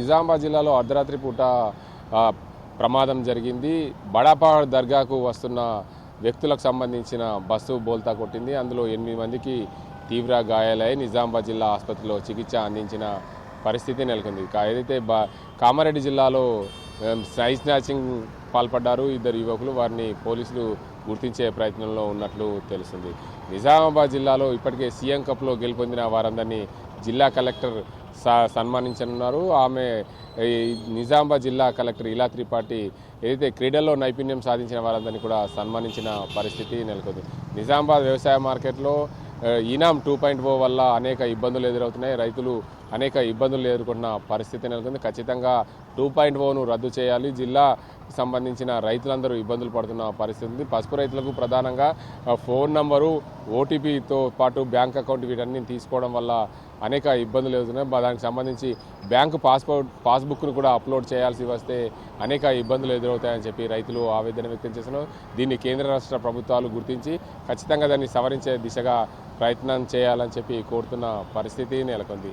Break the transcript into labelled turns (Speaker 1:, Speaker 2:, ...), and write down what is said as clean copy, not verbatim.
Speaker 1: నిజామాబాద్ జిల్లాలో అర్ధరాత్రి పూట ప్రమాదం జరిగింది. బడాపాడ్ దర్గాకు వస్తున్న వ్యక్తులకు సంబంధించిన బస్సు బోల్తా కొట్టింది. అందులో 8 మందికి తీవ్ర గాయాలై నిజామాబాద్ జిల్లా ఆసుపత్రిలో చికిత్స అందించిన పరిస్థితి నెలకొంది. ఏదైతే కామారెడ్డి జిల్లాలో సైజ్ స్నాచింగ్ పాల్పడ్డారు 2 యువకులు. వారిని పోలీసులు గుర్తించే ప్రయత్నంలో ఉన్నట్లు తెలుస్తుంది. నిజామాబాద్ జిల్లాలో ఇప్పటికే సీఎం కప్లో గెలుపొందిన వారందరినీ జిల్లా కలెక్టర్ సన్మానించనున్నారు. ఆమె నిజామాబాద్ జిల్లా కలెక్టర్ ఇలా త్రిపాఠి ఏదైతే క్రీడల్లో నైపుణ్యం సాధించిన వారందరినీ కూడా సన్మానించిన పరిస్థితి నెలకొంది. నిజామాబాద్ వ్యవసాయ మార్కెట్లో ఈనాం 2.0 వల్ల అనేక ఇబ్బందులు ఎదురవుతున్నాయి. రైతులు అనేక ఇబ్బందులు ఎదుర్కొంటున్న పరిస్థితి నెలకొంది. ఖచ్చితంగా 2.0ను రద్దు చేయాలి. జిల్లాకు సంబంధించిన రైతులందరూ ఇబ్బందులు పడుతున్న పరిస్థితి ఉంది. పసుపు రైతులకు ప్రధానంగా ఫోన్ నంబరు, ఓటీపీతో పాటు బ్యాంక్ అకౌంట్ వీటన్ని తీసుకోవడం వల్ల అనేక ఇబ్బందులు ఎదురుతున్నాయి. దానికి సంబంధించి బ్యాంకు పాస్బుక్ను కూడా అప్లోడ్ చేయాల్సి వస్తే అనేక ఇబ్బందులు ఎదురవుతాయని చెప్పి రైతులు ఆవేదన వ్యక్తం చేస్తున్నారు. దీన్ని కేంద్ర రాష్ట్ర ప్రభుత్వాలు గుర్తించి ఖచ్చితంగా దాన్ని సవరించే దిశగా ప్రయత్నం చేయాలని చెప్పి కోరుతున్న పరిస్థితి నెలకొంది.